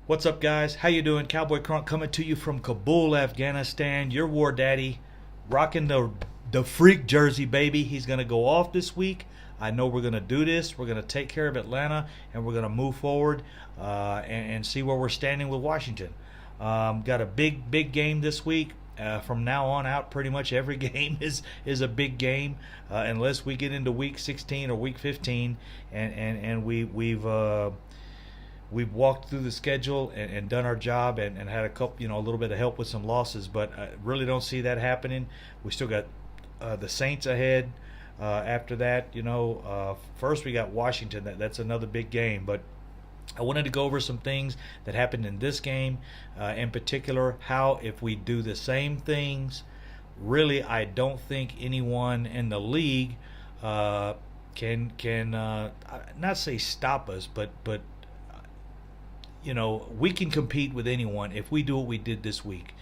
What's up, guys? How you doing? Cowboy Crunk coming to you from Kabul, Afghanistan. Your war daddy, rocking the freak jersey, baby. He's gonna go off this week. I know we're gonna do this. We're gonna take care of Atlanta, and we're gonna move forward and see where we're standing with Washington. Got a big game this week. From now on out, pretty much every game is a big game, unless we get into week 16 or week 15, and we've walked through the schedule and done our job and had a couple, a little bit of help with some losses, but I really don't see that happening. We still got the Saints ahead. After that, first we got Washington. That's another big game, but I wanted to go over some things that happened in this game, in particular, how if we do the same things, really, I don't think anyone in the league can not say stop us, but we can compete with anyone if we do what we did this week.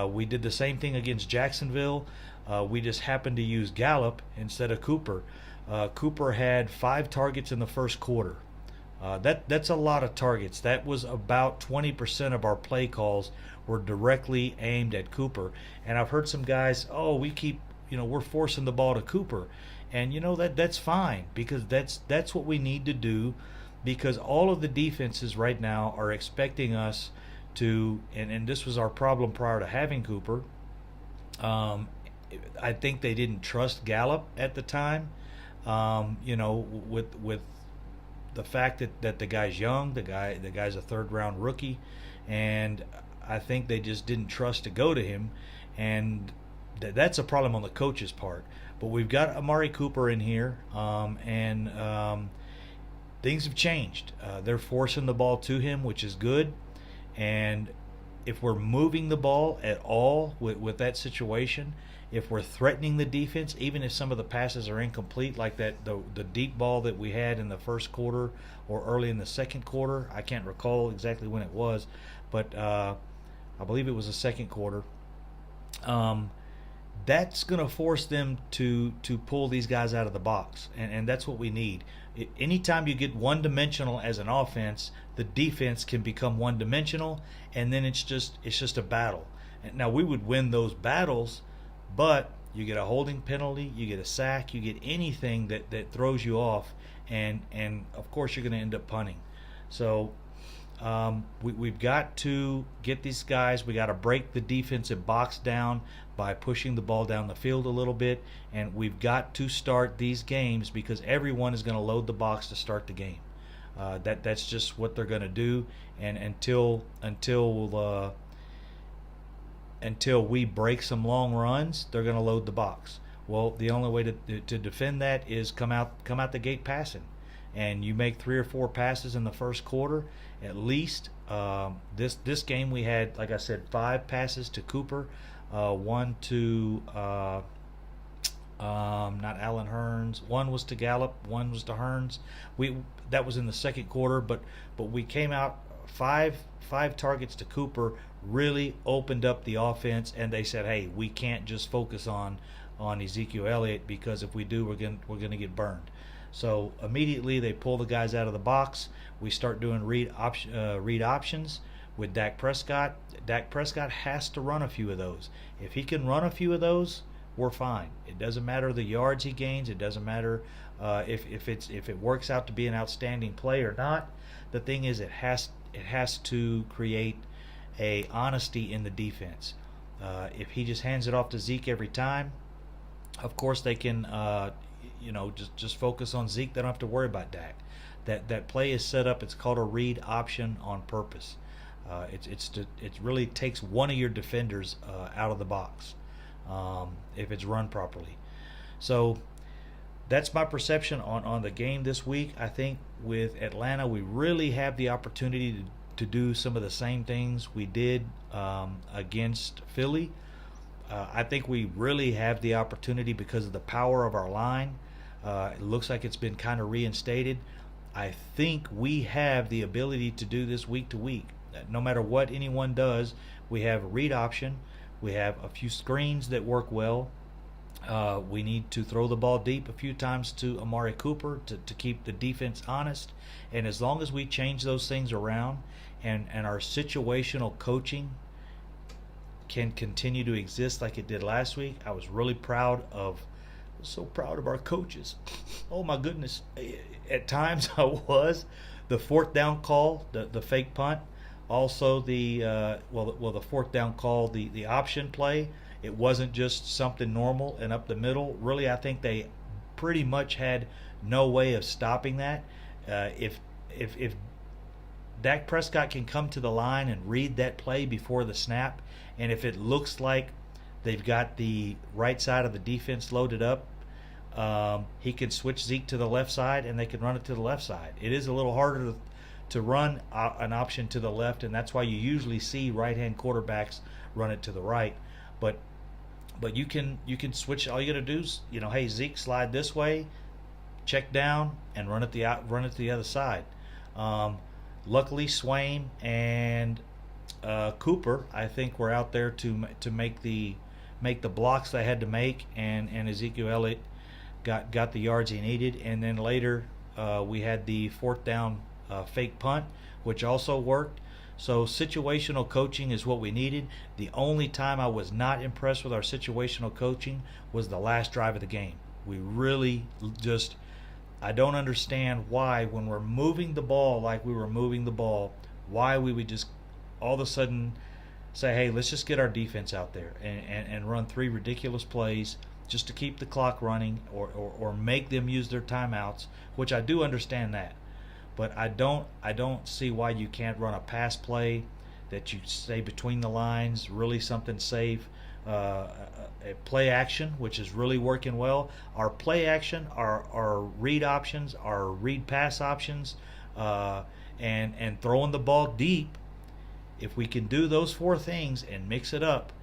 We did the same thing against Jacksonville. We just happened to use Gallup instead of Cooper. Cooper had 5 targets in the first quarter. That's a lot of targets. That was about 20% of our play calls were directly aimed at Cooper. And I've heard some guys, we're forcing the ball to Cooper, and that's fine, because that's what we need to do, because all of the defenses right now are expecting us to, and this was our problem prior to having Cooper. I think they didn't trust Gallup at the time. With the fact that the guy's young, the guy's a third round rookie, and I think they just didn't trust to go to him, and that's a problem on the coach's part. But we've got Amari Cooper in here, and things have changed. They're forcing the ball to him, which is good, and if we're moving the ball at all with that situation, if we're threatening the defense, even if some of the passes are incomplete, like the deep ball that we had in the first quarter or early in the second quarter, I can't recall exactly when it was, but I believe it was the second quarter. That's going to force them to pull these guys out of the box, and that's what we need. Anytime you get one-dimensional as an offense, the defense can become one-dimensional, and then it's just a battle. Now, we would win those battles, but you get a holding penalty, you get a sack, you get anything that throws you off, and of course you're going to end up punting. So we've got to get these guys. We got to break the defensive box down by pushing the ball down the field a little bit, and we've got to start these games because everyone is going to load the box to start the game. That's just what they're going to do, and until we break some long runs, they're going to load the box. Well, the only way to defend that is come out the gate passing, and you make 3 or 4 passes in the first quarter at least. This game we had, like I said, 5 passes to Cooper, 1 to not Allen Hurns, 1 was to Gallup, 1 was to Hurns. That was in the second quarter, but we came out 5 targets to Cooper, really opened up the offense, and they said, hey, we can't just focus on Ezekiel Elliott, because if we do, we're going to get burned. So immediately they pull the guys out of the box. We start doing read options with Dak Prescott. Dak Prescott has to run a few of those. If he can run a few of those, we're fine. It doesn't matter the yards he gains. It doesn't matter if it works out to be an outstanding play or not. The thing is, it has to create a honesty in the defense. If he just hands it off to Zeke every time, of course they can just focus on Zeke. They don't have to worry about Dak. That play is set up. It's called a read option on purpose. It really takes one of your defenders out of the box if it's run properly. So that's my perception on the game this week. I think with Atlanta, we really have the opportunity to do some of the same things we did against Philly. I think we really have the opportunity because of the power of our line. It looks like it's been kind of reinstated. I think we have the ability to do this week to week. No matter what anyone does, we have a read option. We have a few screens that work well. We need to throw the ball deep a few times to Amari Cooper to keep the defense honest. And as long as we change those things around and our situational coaching can continue to exist like it did last week, I was really so proud of our coaches. Oh my goodness. At times I was. The fourth down call, the fake punt, also the fourth down call, the option play. It wasn't just something normal and up the middle. Really, I think they pretty much had no way of stopping that. If Dak Prescott can come to the line and read that play before the snap, and if it looks like they've got the right side of the defense loaded up, he can switch Zeke to the left side and they can run it to the left side. It is a little harder to run an option to the left, and that's why you usually see right-hand quarterbacks run it to the right. But you can switch. All you got to do is, hey, Zeke, slide this way, check down, and run it to the other side. Luckily, Swain and Cooper, I think, were out there to make the blocks they had to make, and Ezekiel Elliott got the yards he needed. And then later we had the fourth down fake punt, which also worked. So situational coaching is what we needed. The only time I was not impressed with our situational coaching was the last drive of the game. We really just, I don't understand why, when we're moving the ball like we were moving the ball, why we would just all of a sudden say, hey, let's just get our defense out there and run 3 ridiculous plays just to keep the clock running, or make them use their timeouts, which I do understand that. But I don't see why you can't run a pass play that you stay between the lines, really something safe. A play action, which is really working well. Our play action, our read options, our read pass options, and throwing the ball deep. If we can do those 4 things and mix it up,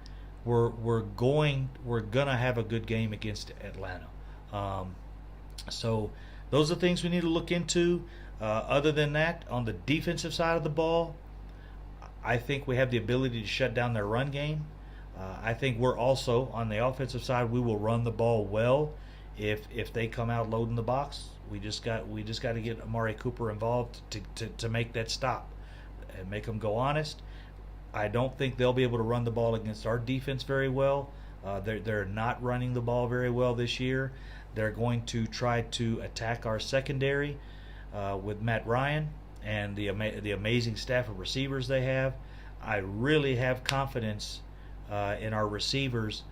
we're gonna have a good game against Atlanta. So those are things we need to look into. Other than that, on the defensive side of the ball, I think we have the ability to shut down their run game. I think we're also, on the offensive side, we will run the ball well if they come out loading the box. We just got to get Amari Cooper involved to make that stop and make them go honest. I don't think they'll be able to run the ball against our defense very well. They're not running the ball very well this year. They're going to try to attack our secondary with Matt Ryan and the amazing staff of receivers they have. I really have confidence in our receivers,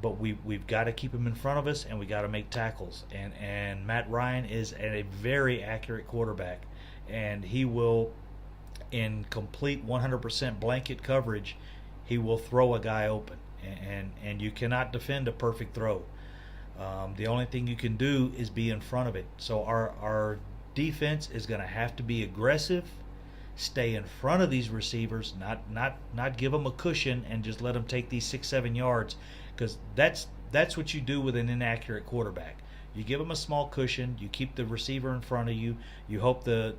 but we've got to keep them in front of us, and we got to make tackles. And Matt Ryan is a very accurate quarterback, and he will, in complete 100% blanket coverage, he will throw a guy open, and you cannot defend a perfect throw. The only thing you can do is be in front of it. So our defense is going to have to be aggressive, stay in front of these receivers, not give them a cushion and just let them take these 6-7 yards, because that's what you do with an inaccurate quarterback. You give them a small cushion, you keep the receiver in front of you, you hope the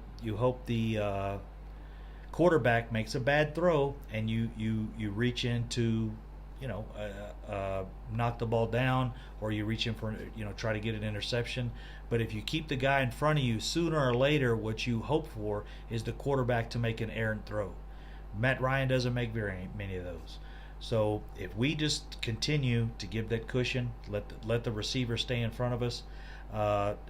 quarterback makes a bad throw, and you reach in to knock the ball down, or you reach in for try to get an interception. But if you keep the guy in front of you, sooner or later what you hope for is the quarterback to make an errant throw. Matt Ryan doesn't make very many of those. So if we just continue to give that cushion, let the receiver stay in front of us,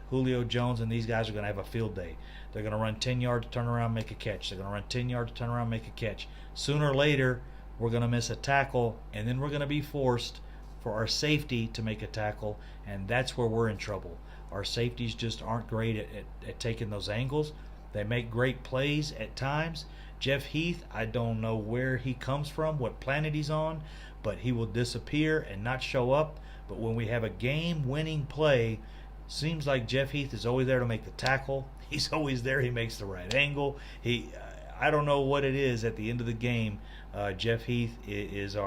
Julio Jones and these guys are going to have a field day. They're going to run 10 yards, turn around, make a catch. They're going to run 10 yards, turn around, make a catch. Sooner or later, we're going to miss a tackle, and then we're going to be forced for our safety to make a tackle, and that's where we're in trouble. Our safeties just aren't great at taking those angles. They make great plays at times. Jeff Heath, I don't know where he comes from, what planet he's on, but he will disappear and not show up. But when we have a game-winning play, seems like Jeff Heath is always there to make the tackle. He's always there. He makes the right angle. I don't know what it is at the end of the game. Jeff Heath is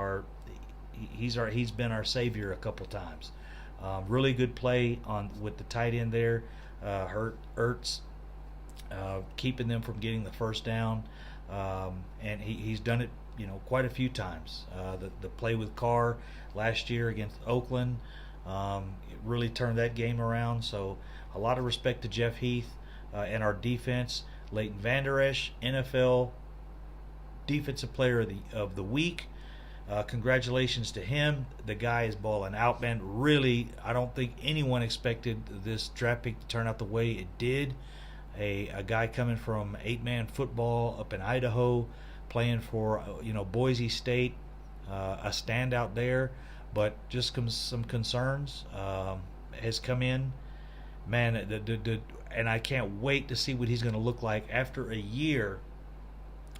he's been our savior a couple times. Really good play with the tight end there, Ertz, keeping them from getting the first down, and he's done it quite a few times. The play with Carr last year against Oakland, It really turned that game around. So a lot of respect to Jeff Heath and our defense. Leighton Vander Esch, NFL Defensive Player of the Week. Congratulations to him. The guy is balling out, man. Really, I don't think anyone expected this draft pick to turn out the way it did. A guy coming from 8-man football up in Idaho, playing for Boise State, a standout there, but just some concerns has come in. Man, and I can't wait to see what he's going to look like after a year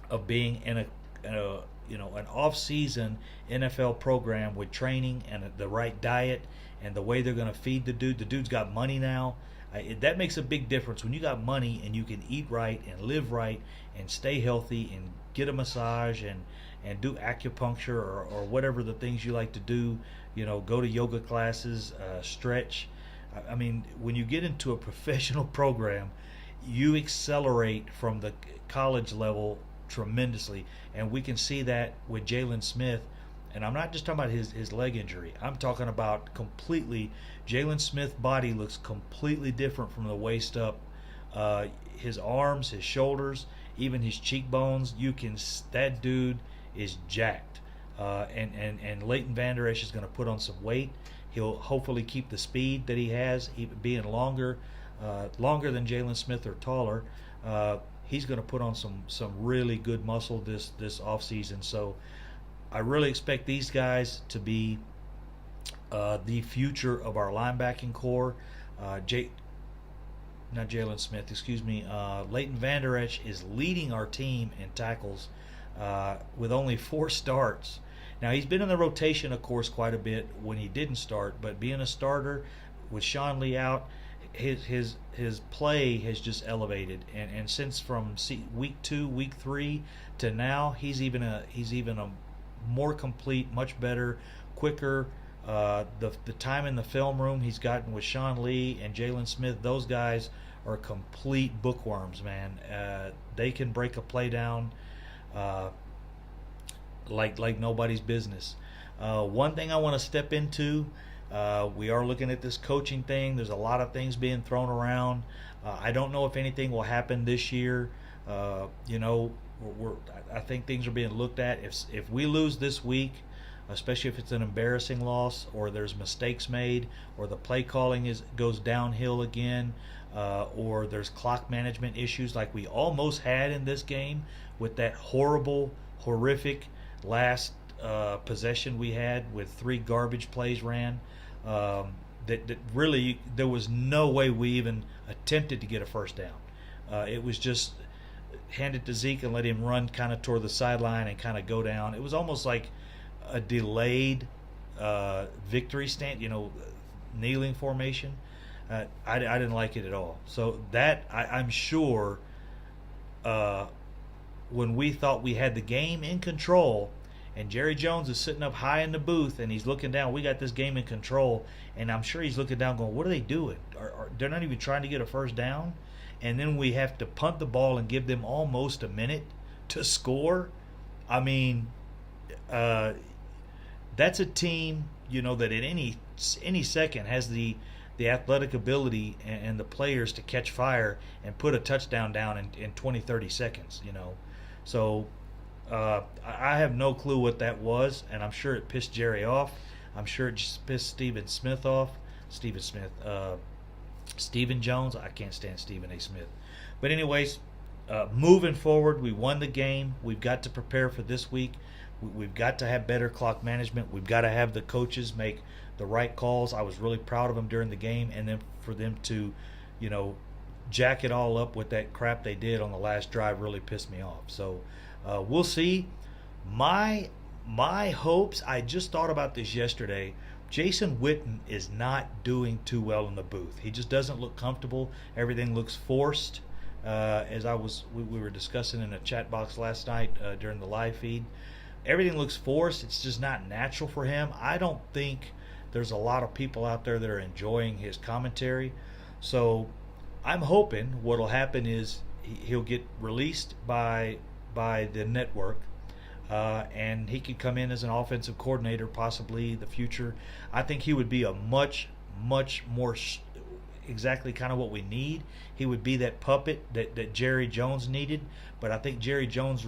of being in an off-season NFL program with training and the right diet and the way they're going to feed the dude. The dude's got money now. That makes a big difference when you got money and you can eat right and live right and stay healthy and get a massage and do acupuncture or whatever the things you like to do. Go to yoga classes, stretch. I mean, when you get into a professional program, you accelerate from the college level tremendously, and we can see that with Jaylon Smith. And I'm not just talking about his leg injury. I'm talking about completely. Jaylon Smith's body looks completely different from the waist up. His arms, his shoulders, even his cheekbones. That dude is jacked. And Leighton Vander Esch is going to put on some weight. He'll hopefully keep the speed that he has, even being longer than Jaylon Smith or taller. He's going to put on some really good muscle this offseason. So I really expect these guys to be the future of our linebacking core. Not Jaylon Smith, excuse me. Leighton Vander Esch is leading our team in tackles with only 4 starts. Now, he's been in the rotation, of course, quite a bit when he didn't start, but being a starter with Sean Lee out, his play has just elevated, and since from week 2, week 3 to now, he's even a more complete, much better, quicker. The time in the film room he's gotten with Sean Lee and Jaylon Smith, those guys are complete bookworms, man. They can break a play down like nobody's business. One thing I want to step into, we are looking at this coaching thing. There's a lot of things being thrown around. I don't know if anything will happen this year. I think things are being looked at. If we lose this week, especially if it's an embarrassing loss or there's mistakes made or the play calling goes downhill again, or there's clock management issues like we almost had in this game with that horrific last possession we had with 3 garbage plays ran, that really there was no way we even attempted to get a first down. It was just hand it to Zeke and let him run kind of toward the sideline and kind of go down. It was almost like a delayed victory stand, kneeling formation. I didn't like it at all. So that I'm sure when we thought we had the game in control, and Jerry Jones is sitting up high in the booth and he's looking down, we got this game in control, and I'm sure he's looking down going, what are they doing? They're not even trying to get a first down, and then we have to punt the ball and give them almost a minute to score. I mean, that's a team, that at any second has the athletic ability and the players to catch fire and put a touchdown down in 20, 30 seconds, So I have no clue what that was, and I'm sure it pissed Jerry off. I'm sure it just pissed Stephen Jones. I can't stand Stephen A. Smith. But anyways, moving forward, we won the game. We've got to prepare for this week. We've got to have better clock management. We've got to have the coaches make the right calls. I was really proud of them during the game, and then for them to, jack it all up with that crap they did on the last drive really pissed me off. So we'll see. My hopes, I just thought about this yesterday. Jason Witten is not doing too well in the booth. He just doesn't look comfortable. Everything looks forced. As we were discussing in a chat box last night during the live feed. Everything looks forced. It's just not natural for him. I don't think there's a lot of people out there that are enjoying his commentary. So I'm hoping what'll happen is he'll get released by the network. and he could come in as an offensive coordinator, possibly the future. I think he would be a much more exactly kind of what we need. He would be that puppet that Jerry Jones needed, but I think Jerry Jones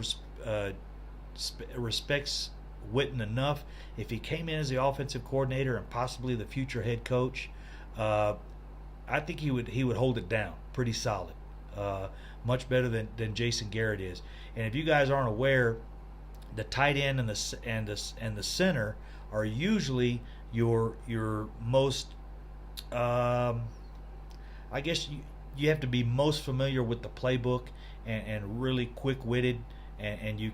respects Witten enough. If he came in as the offensive coordinator and possibly the future head coach, I think he would hold it down pretty solid, much better than Jason Garrett is. And if you guys aren't aware, the tight end and the center are usually your most I guess you have to be most familiar with the playbook and really quick-witted, and you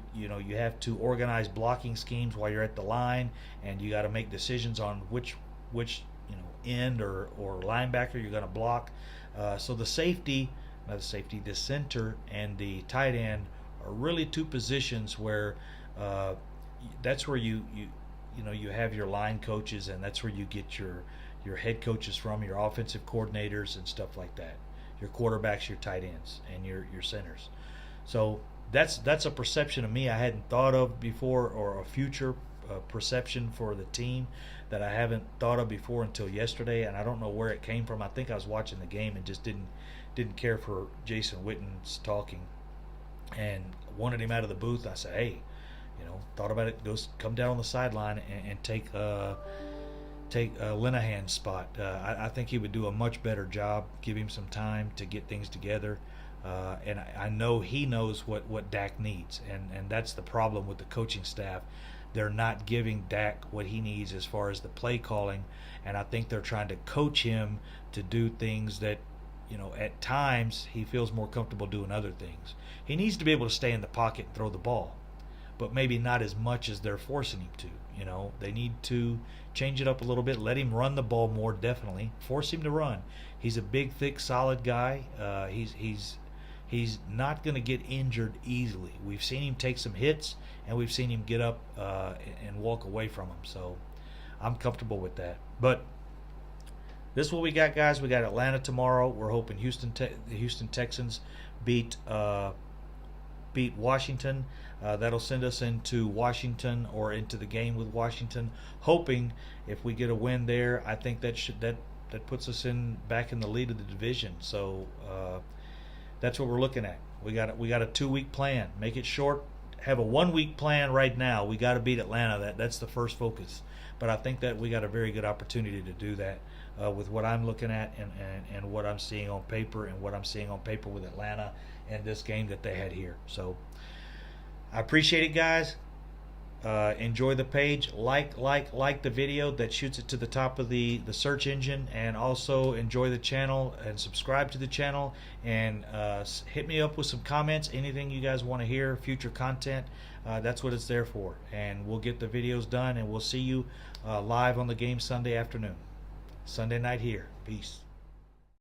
have to organize blocking schemes while you're at the line, and you got to make decisions on which end or linebacker you're going to block. So the center and the tight end are really two positions where that's where you have your line coaches, and that's where you get your head coaches from, your offensive coordinators and stuff like that, your quarterbacks, your tight ends, and your centers. So that's a perception of me I hadn't thought of before, or a future perception for the team that I haven't thought of before until yesterday, and I don't know where it came from. I think I was watching the game and just didn't care for Jason Witten's talking, and wanted him out of the booth. I said, hey, thought about it. Come down on the sideline and take Linehan's spot. I think he would do a much better job. Give him some time to get things together. And I know he knows what Dak needs, and that's the problem with the coaching staff. They're not giving Dak what he needs as far as the play calling, and I think they're trying to coach him to do things that, at times he feels more comfortable doing other things. He needs to be able to stay in the pocket and throw the ball, but maybe not as much as they're forcing him to. They need to change it up a little bit, let him run the ball more, definitely. Force him to run. He's a big, thick, solid guy. He's not going to get injured easily. We've seen him take some hits, and we've seen him get up and walk away from them. So I'm comfortable with that. But this is what we got, guys. We got Atlanta tomorrow. We're hoping the Houston Texans beat Washington. That'll send us into Washington, or into the game with Washington. Hoping if we get a win there, I think that puts us back in the lead of the division. So that's what we're looking at. We got a 2-week plan. Make it short. Have a 1-week plan right now. We got to beat Atlanta. That's the first focus. But I think that we got a very good opportunity to do that with what I'm looking at and what I'm seeing on paper, and what I'm seeing on paper with Atlanta and this game that they had here. So I appreciate it, guys. Enjoy the page. Like the video. That shoots it to the top of the search engine. And also enjoy the channel and subscribe to the channel. And hit me up with some comments. Anything you guys want to hear, future content. That's what it's there for. And we'll get the videos done. And we'll see you live on the game Sunday afternoon. Sunday night here. Peace.